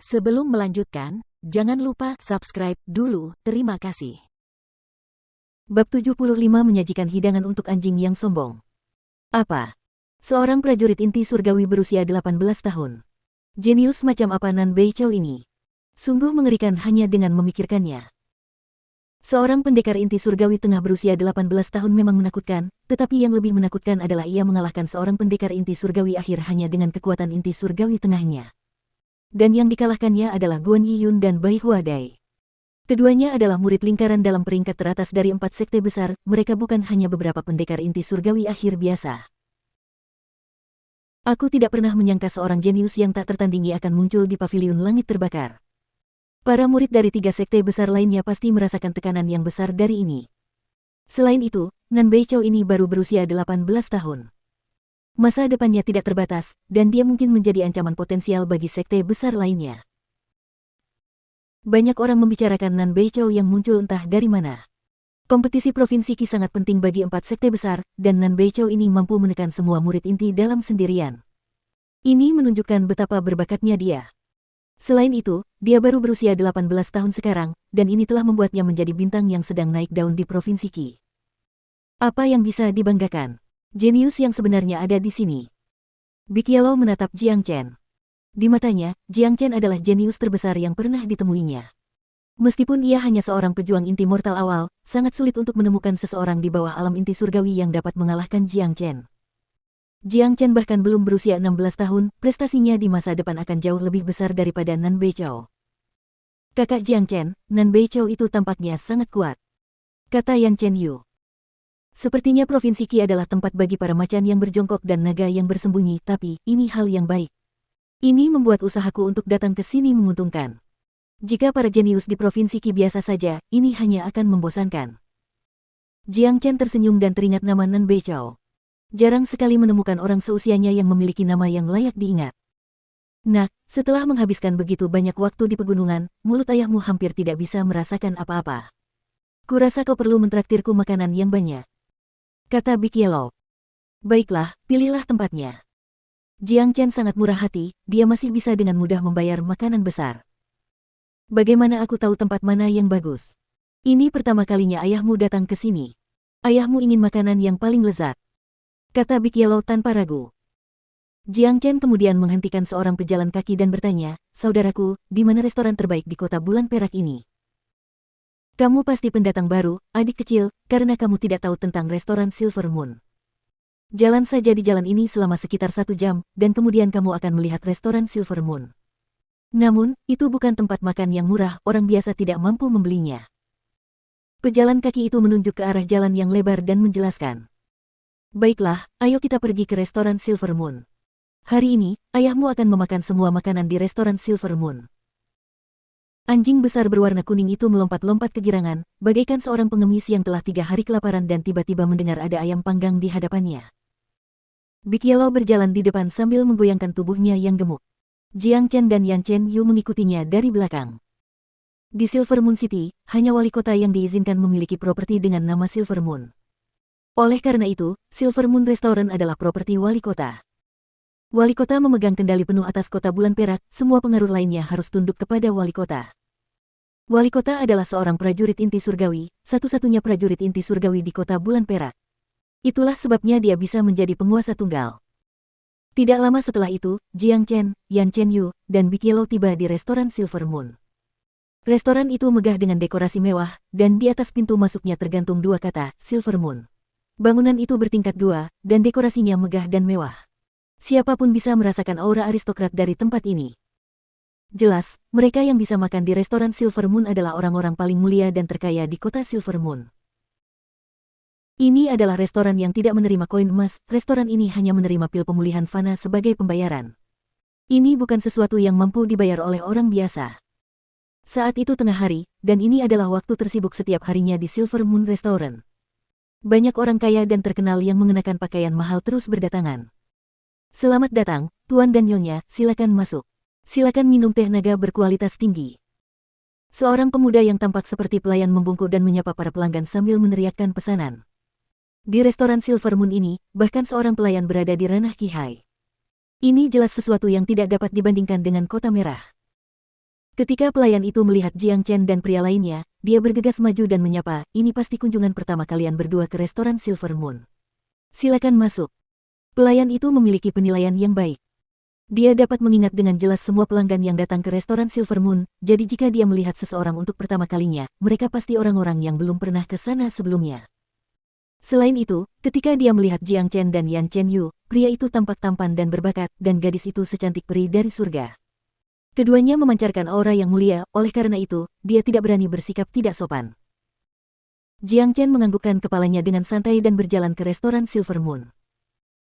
Sebelum melanjutkan, jangan lupa subscribe dulu, terima kasih. Bab 75 menyajikan hidangan untuk anjing yang sombong. Apa? Seorang prajurit inti surgawi berusia 18 tahun. Jenius macam apa Nan Beichao ini? Sungguh mengerikan hanya dengan memikirkannya. Seorang pendekar inti surgawi tengah berusia 18 tahun memang menakutkan, tetapi yang lebih menakutkan adalah ia mengalahkan seorang pendekar inti surgawi akhir hanya dengan kekuatan inti surgawi tengahnya. Dan yang dikalahkannya adalah Guan Yiyun dan Bai Huadai. Keduanya adalah murid lingkaran dalam peringkat teratas dari 4 sekte besar, mereka bukan hanya beberapa pendekar inti surgawi akhir biasa. Aku tidak pernah menyangka seorang jenius yang tak tertandingi akan muncul di paviliun langit terbakar. Para murid dari 3 sekte besar lainnya pasti merasakan tekanan yang besar dari ini. Selain itu, Nan Beichao ini baru berusia 18 tahun. Masa depannya tidak terbatas, dan dia mungkin menjadi ancaman potensial bagi sekte besar lainnya. Banyak orang membicarakan Nan Beichao yang muncul entah dari mana. Kompetisi provinsi Qi sangat penting bagi 4 sekte besar, dan Nan Beichao ini mampu menekan semua murid inti dalam sendirian. Ini menunjukkan betapa berbakatnya dia. Selain itu, dia baru berusia 18 tahun sekarang, dan ini telah membuatnya menjadi bintang yang sedang naik daun di provinsi Qi. Apa yang bisa dibanggakan? Jenius yang sebenarnya ada di sini. Big Yellow menatap Jiang Chen. Di matanya, Jiang Chen adalah jenius terbesar yang pernah ditemuinya. Meskipun ia hanya seorang pejuang inti mortal awal, sangat sulit untuk menemukan seseorang di bawah alam inti surgawi yang dapat mengalahkan Jiang Chen. Jiang Chen bahkan belum berusia 16 tahun, prestasinya di masa depan akan jauh lebih besar daripada Nan Beichao. Kakak Jiang Chen, Nan Beichao itu tampaknya sangat kuat, kata Yan Chen Yu. Sepertinya provinsi Qi adalah tempat bagi para macan yang berjongkok dan naga yang bersembunyi, tapi ini hal yang baik. Ini membuat usahaku untuk datang ke sini menguntungkan. Jika para jenius di provinsi Qi biasa saja, ini hanya akan membosankan. Jiang Chen tersenyum dan teringat nama Nan Beichao. Jarang sekali menemukan orang seusianya yang memiliki nama yang layak diingat. Nak, setelah menghabiskan begitu banyak waktu di pegunungan, mulut ayahmu hampir tidak bisa merasakan apa-apa. Kurasa kau perlu mentraktirku makanan yang banyak, kata Big Yellow. Baiklah, pilihlah tempatnya. Jiang Chen sangat murah hati, dia masih bisa dengan mudah membayar makanan besar. Bagaimana aku tahu tempat mana yang bagus? Ini pertama kalinya ayahmu datang ke sini. Ayahmu ingin makanan yang paling lezat, kata Big Yellow tanpa ragu. Jiang Chen kemudian menghentikan seorang pejalan kaki dan bertanya, saudaraku, di mana restoran terbaik di kota bulan perak ini? Kamu pasti pendatang baru, adik kecil, karena kamu tidak tahu tentang restoran Silver Moon. Jalan saja di jalan ini selama sekitar 1 jam, dan kemudian kamu akan melihat restoran Silver Moon. Namun, itu bukan tempat makan yang murah, orang biasa tidak mampu membelinya. Pejalan kaki itu menunjuk ke arah jalan yang lebar dan menjelaskan. Baiklah, ayo kita pergi ke restoran Silver Moon. Hari ini, ayahmu akan memakan semua makanan di restoran Silver Moon. Anjing besar berwarna kuning itu melompat-lompat kegirangan, bagaikan seorang pengemis yang telah 3 hari kelaparan dan tiba-tiba mendengar ada ayam panggang di hadapannya. Big Yellow berjalan di depan sambil menggoyangkan tubuhnya yang gemuk. Jiang Chen dan Yan Chen Yu mengikutinya dari belakang. Di Silver Moon City, hanya wali kota yang diizinkan memiliki properti dengan nama Silver Moon. Oleh karena itu, Silver Moon Restaurant adalah properti wali kota. Wali kota memegang kendali penuh atas kota bulan perak, semua pengaruh lainnya harus tunduk kepada wali kota. Wali kota adalah seorang prajurit inti surgawi, satu-satunya prajurit inti surgawi di kota bulan perak. Itulah sebabnya dia bisa menjadi penguasa tunggal. Tidak lama setelah itu, Jiang Chen, Yan Chen Yu, dan Big Yellow tiba di restoran Silver Moon. Restoran itu megah dengan dekorasi mewah, dan di atas pintu masuknya tergantung 2 kata, Silver Moon. Bangunan itu bertingkat 2, dan dekorasinya megah dan mewah. Siapapun bisa merasakan aura aristokrat dari tempat ini. Jelas, mereka yang bisa makan di restoran Silver Moon adalah orang-orang paling mulia dan terkaya di kota Silver Moon. Ini adalah restoran yang tidak menerima koin emas, restoran ini hanya menerima pil pemulihan fana sebagai pembayaran. Ini bukan sesuatu yang mampu dibayar oleh orang biasa. Saat itu tengah hari, dan ini adalah waktu tersibuk setiap harinya di Silver Moon Restaurant. Banyak orang kaya dan terkenal yang mengenakan pakaian mahal terus berdatangan. Selamat datang, Tuan dan Nyonya, silakan masuk. Silakan minum teh naga berkualitas tinggi. Seorang pemuda yang tampak seperti pelayan membungkuk dan menyapa para pelanggan sambil meneriakkan pesanan. Di restoran Silver Moon ini, bahkan seorang pelayan berada di ranah Qi Hai. Ini jelas sesuatu yang tidak dapat dibandingkan dengan Kota Merah. Ketika pelayan itu melihat Jiang Chen dan pria lainnya, dia bergegas maju dan menyapa, "Ini pasti kunjungan pertama kalian berdua ke restoran Silver Moon. Silakan masuk." Pelayan itu memiliki penilaian yang baik. Dia dapat mengingat dengan jelas semua pelanggan yang datang ke restoran Silver Moon, jadi jika dia melihat seseorang untuk pertama kalinya, mereka pasti orang-orang yang belum pernah ke sana sebelumnya. Selain itu, ketika dia melihat Jiang Chen dan Yan Chen Yu, pria itu tampak tampan dan berbakat, dan gadis itu secantik peri dari surga. Keduanya memancarkan aura yang mulia, oleh karena itu, dia tidak berani bersikap tidak sopan. Jiang Chen menganggukkan kepalanya dengan santai dan berjalan ke restoran Silver Moon.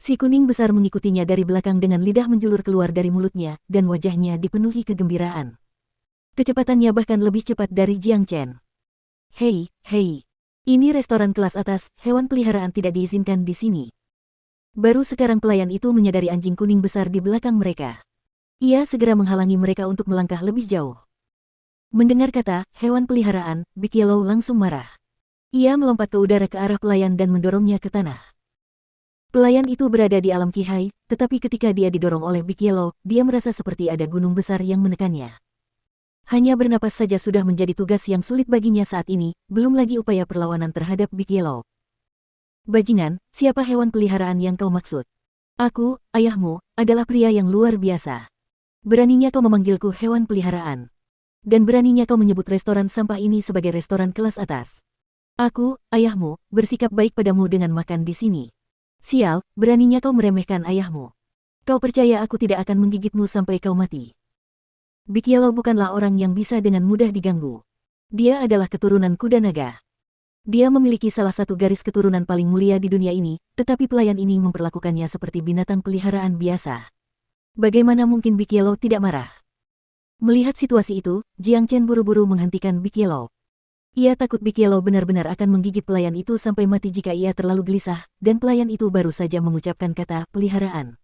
Si kuning besar mengikutinya dari belakang dengan lidah menjulur keluar dari mulutnya, dan wajahnya dipenuhi kegembiraan. Kecepatannya bahkan lebih cepat dari Jiang Chen. "Hei, hei. Ini restoran kelas atas, hewan peliharaan tidak diizinkan di sini." Baru sekarang pelayan itu menyadari anjing kuning besar di belakang mereka. Ia segera menghalangi mereka untuk melangkah lebih jauh. Mendengar kata, "hewan peliharaan," Big Yellow langsung marah. Ia melompat ke udara ke arah pelayan dan mendorongnya ke tanah. Pelayan itu berada di alam Qihai, tetapi ketika dia didorong oleh Big Yellow, dia merasa seperti ada gunung besar yang menekannya. Hanya bernapas saja sudah menjadi tugas yang sulit baginya saat ini, belum lagi upaya perlawanan terhadap Big Yellow. "Bajingan, siapa hewan peliharaan yang kau maksud?" "Aku, ayahmu, adalah pria yang luar biasa. Beraninya kau memanggilku hewan peliharaan. Dan beraninya kau menyebut restoran sampah ini sebagai restoran kelas atas. Aku, ayahmu, bersikap baik padamu dengan makan di sini. Sial, beraninya kau meremehkan ayahmu. Kau percaya aku tidak akan menggigitmu sampai kau mati." Big Yellow bukanlah orang yang bisa dengan mudah diganggu. Dia adalah keturunan kuda naga. Dia memiliki salah satu garis keturunan paling mulia di dunia ini, tetapi pelayan ini memperlakukannya seperti binatang peliharaan biasa. Bagaimana mungkin Big Yellow tidak marah? Melihat situasi itu, Jiang Chen buru-buru menghentikan Big Yellow. Ia takut Big Yellow benar-benar akan menggigit pelayan itu sampai mati jika ia terlalu gelisah, dan pelayan itu baru saja mengucapkan kata peliharaan.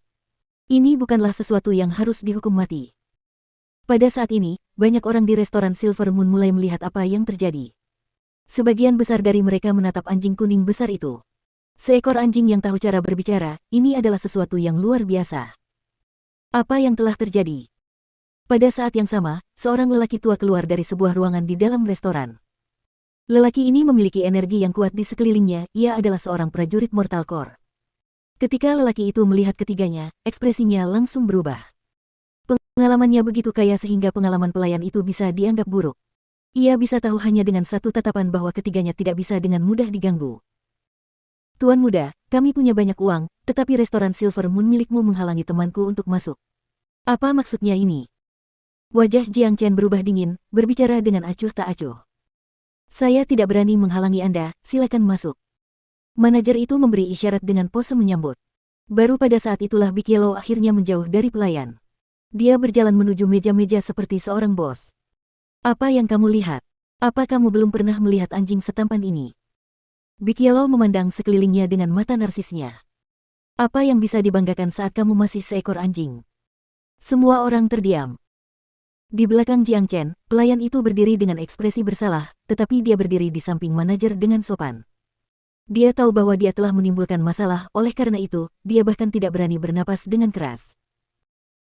Ini bukanlah sesuatu yang harus dihukum mati. Pada saat ini, banyak orang di restoran Silver Moon mulai melihat apa yang terjadi. Sebagian besar dari mereka menatap anjing kuning besar itu. Seekor anjing yang tahu cara berbicara, ini adalah sesuatu yang luar biasa. Apa yang telah terjadi? Pada saat yang sama, seorang lelaki tua keluar dari sebuah ruangan di dalam restoran. Lelaki ini memiliki energi yang kuat di sekelilingnya, ia adalah seorang prajurit Mortal Core. Ketika lelaki itu melihat ketiganya, ekspresinya langsung berubah. Pengalamannya begitu kaya sehingga pengalaman pelayan itu bisa dianggap buruk. Ia bisa tahu hanya dengan satu tatapan bahwa ketiganya tidak bisa dengan mudah diganggu. "Tuan muda, kami punya banyak uang, tetapi restoran Silver Moon milikmu menghalangi temanku untuk masuk. Apa maksudnya ini?" Wajah Jiang Chen berubah dingin, berbicara dengan acuh tak acuh. "Saya tidak berani menghalangi Anda, silakan masuk." Manajer itu memberi isyarat dengan pose menyambut. Baru pada saat itulah Big Yellow akhirnya menjauh dari pelayan. Dia berjalan menuju meja-meja seperti seorang bos. "Apa yang kamu lihat? Apa kamu belum pernah melihat anjing setampan ini?" Big Yellow memandang sekelilingnya dengan mata narsisnya. "Apa yang bisa dibanggakan saat kamu masih seekor anjing?" Semua orang terdiam. Di belakang Jiang Chen, pelayan itu berdiri dengan ekspresi bersalah, tetapi dia berdiri di samping manajer dengan sopan. Dia tahu bahwa dia telah menimbulkan masalah, oleh karena itu, dia bahkan tidak berani bernapas dengan keras.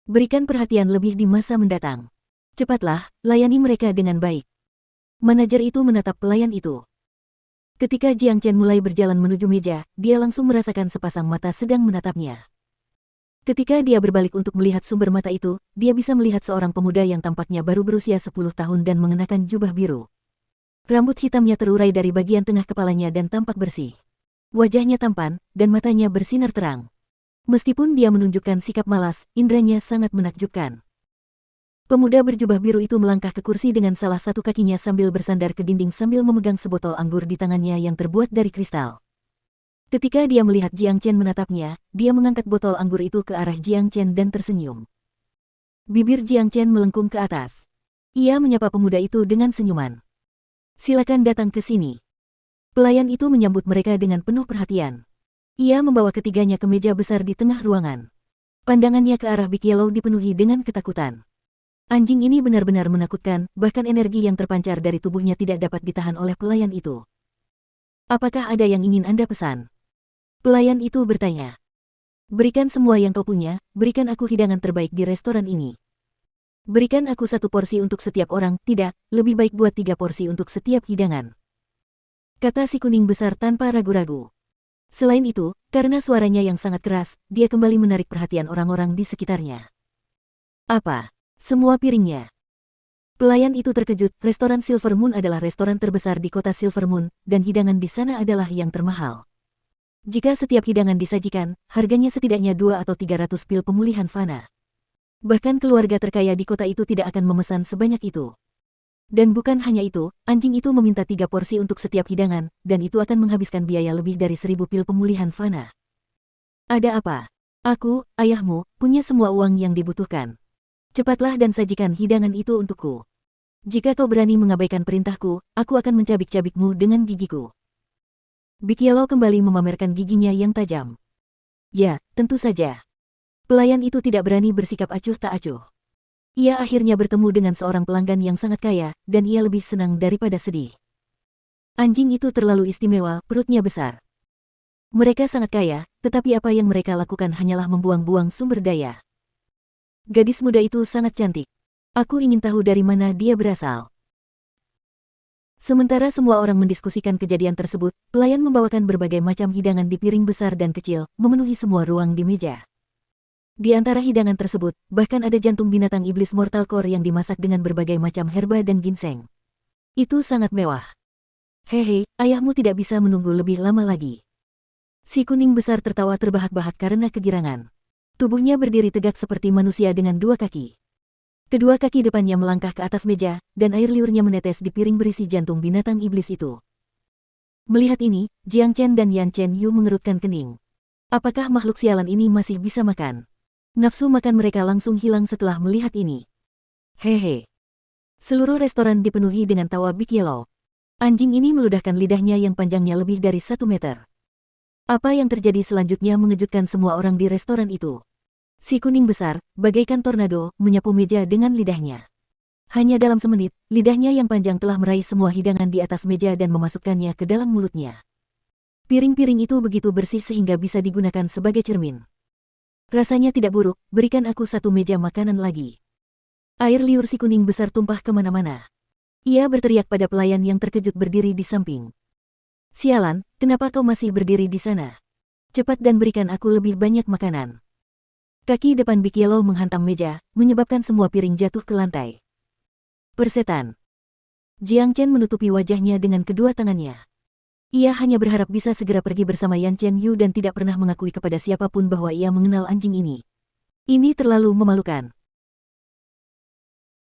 "Berikan perhatian lebih di masa mendatang. Cepatlah, layani mereka dengan baik." Manajer itu menatap pelayan itu. Ketika Jiang Chen mulai berjalan menuju meja, dia langsung merasakan sepasang mata sedang menatapnya. Ketika dia berbalik untuk melihat sumber mata itu, dia bisa melihat seorang pemuda yang tampaknya baru berusia 10 tahun dan mengenakan jubah biru. Rambut hitamnya terurai dari bagian tengah kepalanya dan tampak bersih. Wajahnya tampan, dan matanya bersinar terang. Meskipun dia menunjukkan sikap malas, indranya sangat menakjubkan. Pemuda berjubah biru itu melangkah ke kursi dengan salah satu kakinya sambil bersandar ke dinding sambil memegang sebotol anggur di tangannya yang terbuat dari kristal. Ketika dia melihat Jiang Chen menatapnya, dia mengangkat botol anggur itu ke arah Jiang Chen dan tersenyum. Bibir Jiang Chen melengkung ke atas. Ia menyapa pemuda itu dengan senyuman. "Silakan datang ke sini." Pelayan itu menyambut mereka dengan penuh perhatian. Ia membawa ketiganya ke meja besar di tengah ruangan. Pandangannya ke arah Big Yellow dipenuhi dengan ketakutan. Anjing ini benar-benar menakutkan, bahkan energi yang terpancar dari tubuhnya tidak dapat ditahan oleh pelayan itu. "Apakah ada yang ingin Anda pesan?" Pelayan itu bertanya. "Berikan semua yang kau punya, berikan aku hidangan terbaik di restoran ini." Berikan aku 1 porsi untuk setiap orang, tidak, lebih baik buat 3 porsi untuk setiap hidangan. Kata si kuning besar tanpa ragu-ragu. Selain itu, karena suaranya yang sangat keras, dia kembali menarik perhatian orang-orang di sekitarnya. Apa? Semua piringnya. Pelayan itu terkejut, restoran Silver Moon adalah restoran terbesar di kota Silver Moon, dan hidangan di sana adalah yang termahal. Jika setiap hidangan disajikan, harganya setidaknya 2 atau 300 pil pemulihan fana. Bahkan keluarga terkaya di kota itu tidak akan memesan sebanyak itu. Dan bukan hanya itu, anjing itu meminta 3 porsi untuk setiap hidangan, dan itu akan menghabiskan biaya lebih dari 1000 pil pemulihan fana. Ada apa? Aku, ayahmu, punya semua uang yang dibutuhkan. Cepatlah dan sajikan hidangan itu untukku. Jika kau berani mengabaikan perintahku, aku akan mencabik-cabikmu dengan gigiku. Big Yellow kembali memamerkan giginya yang tajam. Ya, tentu saja. Pelayan itu tidak berani bersikap acuh tak acuh. Ia akhirnya bertemu dengan seorang pelanggan yang sangat kaya, dan ia lebih senang daripada sedih. Anjing itu terlalu istimewa, perutnya besar. Mereka sangat kaya, tetapi apa yang mereka lakukan hanyalah membuang-buang sumber daya. Gadis muda itu sangat cantik. Aku ingin tahu dari mana dia berasal. Sementara semua orang mendiskusikan kejadian tersebut, pelayan membawakan berbagai macam hidangan di piring besar dan kecil, memenuhi semua ruang di meja. Di antara hidangan tersebut, bahkan ada jantung binatang iblis Mortal Core yang dimasak dengan berbagai macam herba dan ginseng. Itu sangat mewah. Hehe, ayahmu tidak bisa menunggu lebih lama lagi. Si kuning besar tertawa terbahak-bahak karena kegirangan. Tubuhnya berdiri tegak seperti manusia dengan 2 kaki. Kedua kaki depannya melangkah ke atas meja, dan air liurnya menetes di piring berisi jantung binatang iblis itu. Melihat ini, Jiang Chen dan Yan Chen Yu mengerutkan kening. Apakah makhluk sialan ini masih bisa makan? Nafsu makan mereka langsung hilang setelah melihat ini. Hehe. Seluruh restoran dipenuhi dengan tawa Big Yellow. Anjing ini meludahkan lidahnya yang panjangnya lebih dari 1 meter. Apa yang terjadi selanjutnya mengejutkan semua orang di restoran itu. Si kuning besar, bagaikan tornado, menyapu meja dengan lidahnya. Hanya dalam semenit, lidahnya yang panjang telah meraih semua hidangan di atas meja dan memasukkannya ke dalam mulutnya. Piring-piring itu begitu bersih sehingga bisa digunakan sebagai cermin. Rasanya tidak buruk, berikan aku 1 meja makanan lagi. Air liur si kuning besar tumpah kemana-mana. Ia berteriak pada pelayan yang terkejut berdiri di samping. Sialan, kenapa kau masih berdiri di sana? Cepat dan berikan aku lebih banyak makanan. Kaki depan Big Yellow menghantam meja, menyebabkan semua piring jatuh ke lantai. Persetan. Jiang Chen menutupi wajahnya dengan kedua tangannya. Ia hanya berharap bisa segera pergi bersama Yan Chen Yu dan tidak pernah mengakui kepada siapapun bahwa ia mengenal anjing ini. Ini terlalu memalukan.